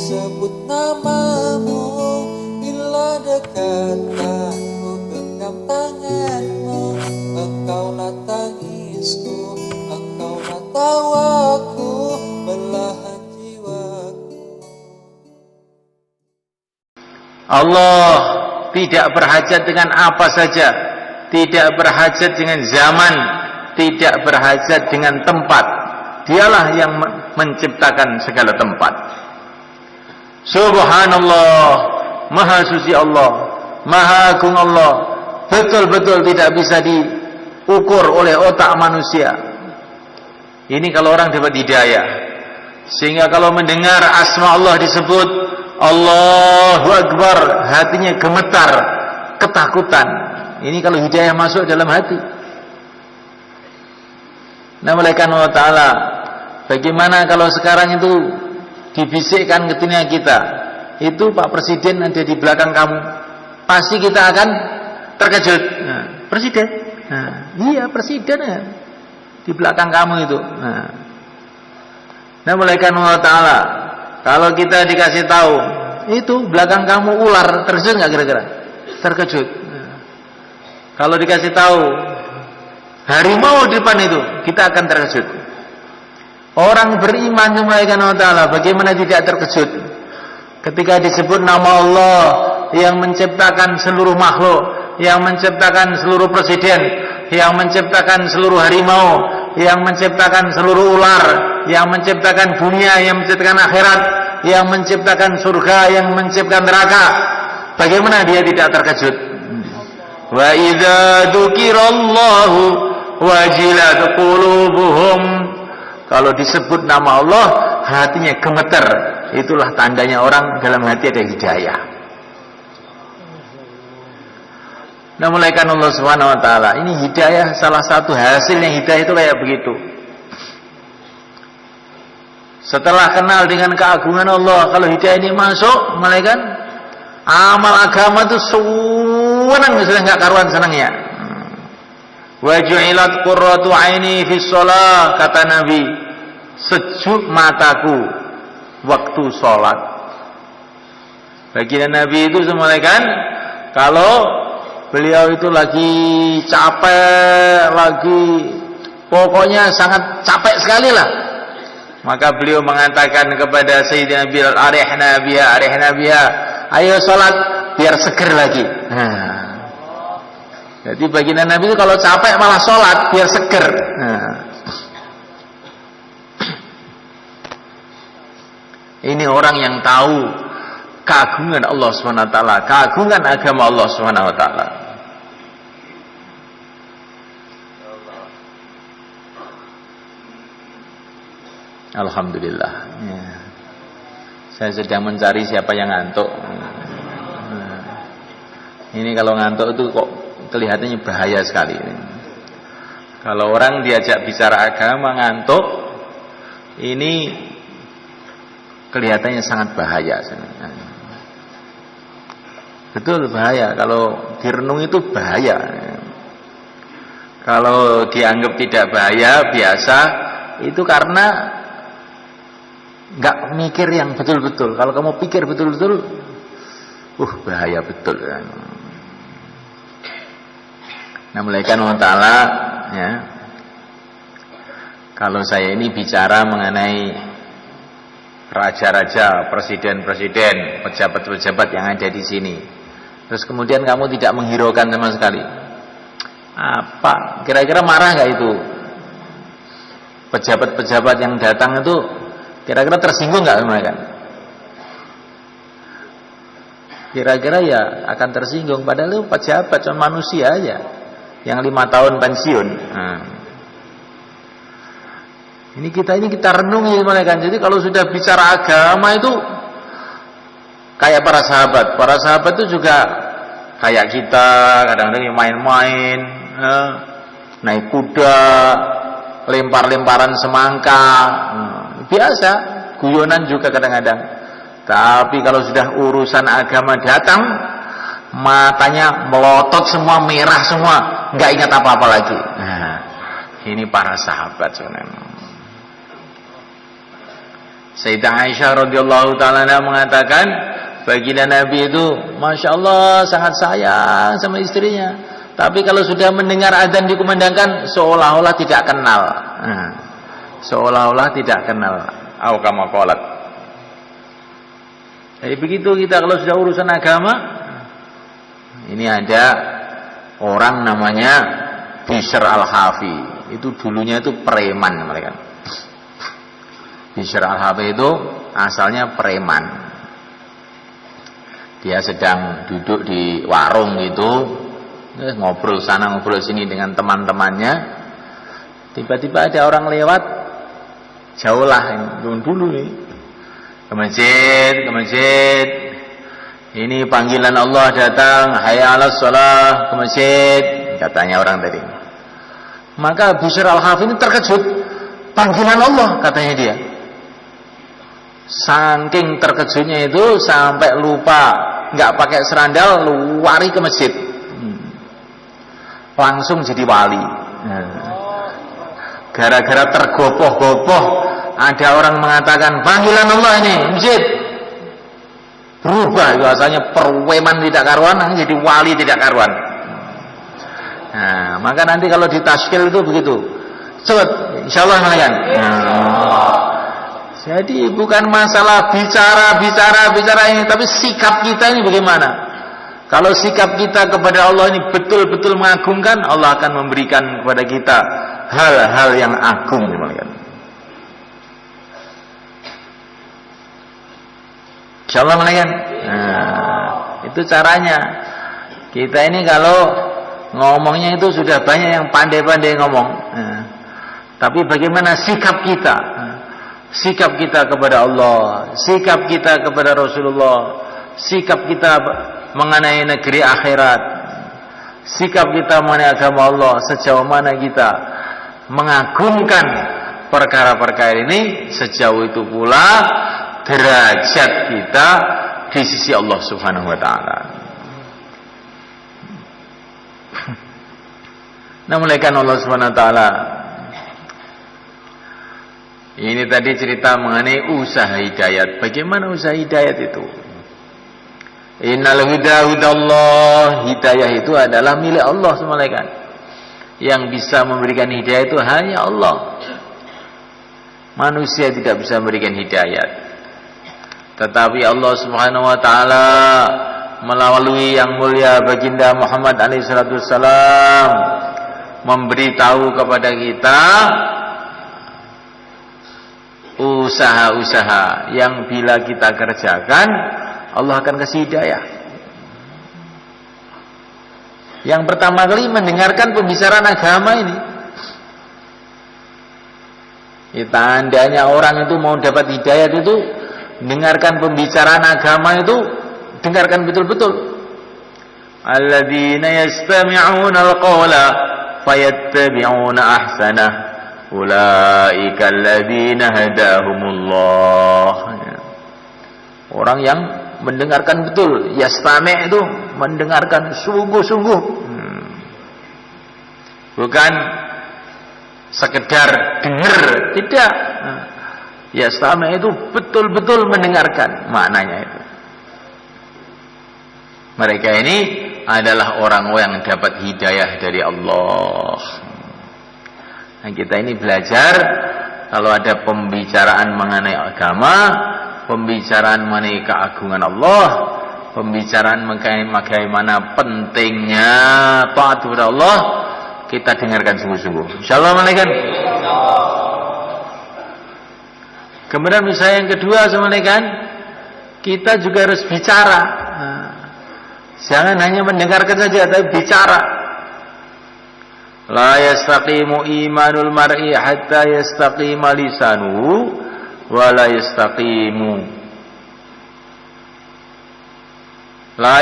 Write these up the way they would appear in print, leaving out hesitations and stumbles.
disebut namamu, bila dekat aku genggam tanganmu. Engkaulah tangisku, engkaulah tawaku, belahan jiwaku. Allah tidak berhajat dengan apa saja, tidak berhajat dengan zaman, tidak berhajat dengan tempat. Dialah yang menciptakan segala tempat. Subhanallah, maha suci Allah, maha agung Allah, betul-betul tidak bisa diukur oleh otak manusia. Ini kalau orang dapat hidayah, sehingga kalau mendengar asma Allah disebut Allahu Akbar, hatinya gemetar, ketakutan. Ini kalau hidayah masuk dalam hati. Nah, malaikat Allah Ta'ala, bagaimana kalau sekarang itu dibisikkan ke telinga kita, itu Pak Presiden ada di belakang kamu, pasti kita akan terkejut. Nah, Presiden, iya Presiden ya, di belakang kamu itu. Nah, malaikat Allah Ta'ala, kalau kita dikasih tahu itu belakang kamu ular, terkejut nggak kira-kira? Terkejut. Kalau dikasih tahu harimau di depan itu, kita akan terkejut. Orang beriman kepada malaikat Allah Ta'ala, bagaimana tidak terkejut ketika disebut nama Allah yang menciptakan seluruh makhluk, yang menciptakan seluruh presiden, yang menciptakan seluruh harimau, yang menciptakan seluruh ular, yang menciptakan dunia, yang menciptakan akhirat, yang menciptakan surga, yang menciptakan neraka. Bagaimana dia tidak terkejut? Wa idza dzukirallahu wajilat qulubuhum. Kalau disebut nama Allah, hatinya gemeter. Itulah tandanya orang dalam hati ada hidayah. Nah, malaikat Allah Subhanahu wa taala, ini hidayah, salah satu hasilnya hidayah itu kayak begitu. Setelah kenal dengan keagungan Allah, kalau hidayah ini masuk, malaikat amal agama itu senang, sudah enggak karuan senangnya. Wa ju'ilat qurratu aini fis shalah, kata Nabi, sejuk mataku waktu sholat. Baginda Nabi itu semalakan kalau beliau itu lagi capek, lagi pokoknya sangat capek sekali lah, maka beliau mengatakan kepada Sayyidina Bilal, arihna biha, ayo sholat biar seger lagi. Jadi baginda Nabi itu kalau capek malah sholat biar seger. Ini orang yang tahu keagungan Allah SWT, keagungan agama Allah SWT. Alhamdulillah. Saya sedang mencari siapa yang ngantuk. Ini kalau ngantuk itu kok kelihatannya bahaya sekali. Kalau orang diajak bicara agama ngantuk, ini kelihatannya sangat bahaya. Betul bahaya. Kalau direnung itu bahaya. Kalau dianggap tidak bahaya, biasa, itu karena nggak mikir yang betul-betul. Kalau kamu pikir betul-betul, bahaya betul. Nah, malaikat Allah Ta'ala, ya, kalau saya ini bicara mengenai raja-raja, presiden-presiden, pejabat-pejabat yang ada di sini, terus kemudian kamu tidak menghiraukan sama sekali, apa kira-kira marah nggak itu pejabat-pejabat yang datang itu? Kira-kira tersinggung nggak mereka? Kira-kira ya akan tersinggung. Padahal itu pejabat cuma manusia aja yang 5 tahun pensiun. Ini kita renungi mereka. Jadi kalau sudah bicara agama itu kayak para sahabat. Para sahabat itu juga kayak kita, kadang-kadang main-main, naik kuda, lempar-lemparan semangka, biasa, guyonan juga kadang-kadang. Tapi kalau sudah urusan agama datang, matanya melotot semua, merah semua, nggak ingat apa-apa lagi. Ini para sahabat sebenarnya. Sayyidah Aisyah radhiyallahu taala mengatakan, baginda Nabi itu Masya Allah sangat sayang sama istrinya, tapi kalau sudah mendengar azan dikumandangkan seolah-olah tidak kenal. Seolah-olah tidak kenal. Au kama qalat. Jadi begitu kita kalau sudah urusan agama. Ini ada orang namanya Bishr al-Hafi. Itu dulunya itu preman mereka. Bishr al-Hafi itu asalnya preman. Dia sedang duduk di warung itu, ngobrol sana ngobrol sini dengan teman-temannya. Tiba-tiba ada orang lewat, jauh lah dulu nih, ke masjid. Ini panggilan Allah datang, hayya 'alas shalah, ke masjid, katanya orang tadi. Maka Bishr al-Hafi ini terkejut, panggilan Allah katanya dia. Saking terkejutnya itu sampai lupa, nggak pakai serandal, lari ke masjid, langsung jadi wali. Gara-gara tergopoh-gopoh, ada orang mengatakan panggilan Allah ini masjid, berubah biasanya perweman tidak karuan jadi wali tidak karuan. Nah, maka nanti kalau di taskil itu begitu, cepet, insyaallah kalian. Jadi bukan masalah bicara ini, tapi sikap kita ini bagaimana? Kalau sikap kita kepada Allah ini betul-betul mengagungkan, Allah akan memberikan kepada kita hal-hal yang agung. Insyaallah kalian. Nah, itu caranya. Kita ini kalau ngomongnya itu sudah banyak yang pandai-pandai ngomong. Nah, tapi bagaimana sikap kita? Sikap kita kepada Allah, sikap kita kepada Rasulullah, sikap kita mengenai negeri akhirat, sikap kita mengenai agama Allah, sejauh mana kita mengagungkan perkara-perkara ini, sejauh itu pula derajat kita di sisi Allah Subhanahu wa taala. Namuliakan Allah Subhanahu wa taala. Ini tadi cerita mengenai usaha hidayat. Bagaimana usaha hidayat itu? Innal huda hudallah. Hidayah itu adalah milik Allah semalakan. Yang bisa memberikan hidayah itu hanya Allah. Manusia tidak bisa memberikan hidayat. Tetapi Allah Subhanahu wa taala melalui yang mulia baginda Muhammad alaihi salatu wassalam memberitahu kepada kita usaha-usaha yang bila kita kerjakan Allah akan kasih hidayah. Yang pertama kali mendengarkan pembicaraan agama ini. Tandanya orang itu mau dapat hidayah itu dengarkan pembicaraan agama itu, dengarkan betul-betul. Alladzina yastami'una al-qawla fayattabi'una ahsanah. Ulaika alladzina hadahumullah. Orang yang mendengarkan betul, yastami' itu mendengarkan sungguh-sungguh. Bukan sekedar dengar, tidak. Yastami' itu betul-betul mendengarkan, maknanya itu. Mereka ini adalah orang-orang yang dapat hidayah dari Allah. Nah, kita ini belajar kalau ada pembicaraan mengenai agama, pembicaraan mengenai keagungan Allah, pembicaraan mengenai bagaimana pentingnya taat kepada Allah, kita dengarkan sungguh-sungguh. Insyaallah malaikat. Kemudian usaha yang kedua malaikat, kita juga harus bicara. Jangan hanya mendengarkan saja, tapi bicara. La yastaqimu imanul mar'i hatta yastaqima lisanuhu wa la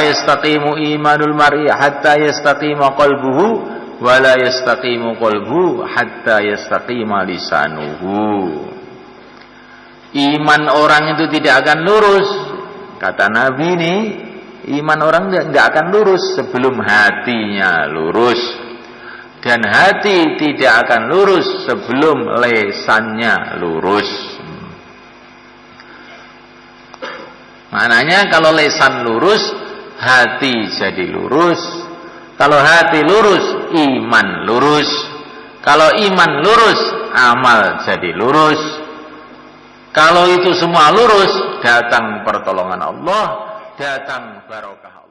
yastaqimu imanul mar'i hatta yastaqima qalbuhu wa la yastaqimu qalbuhu hatta yastaqima lisanuhu. Iman orang itu tidak akan lurus, kata Nabi ini, iman orang tidak akan lurus sebelum hatinya lurus. Dan hati tidak akan lurus sebelum lesannya lurus. Maknanya kalau lisan lurus, hati jadi lurus. Kalau hati lurus, iman lurus. Kalau iman lurus, amal jadi lurus. Kalau itu semua lurus, datang pertolongan Allah, datang barokah Allah.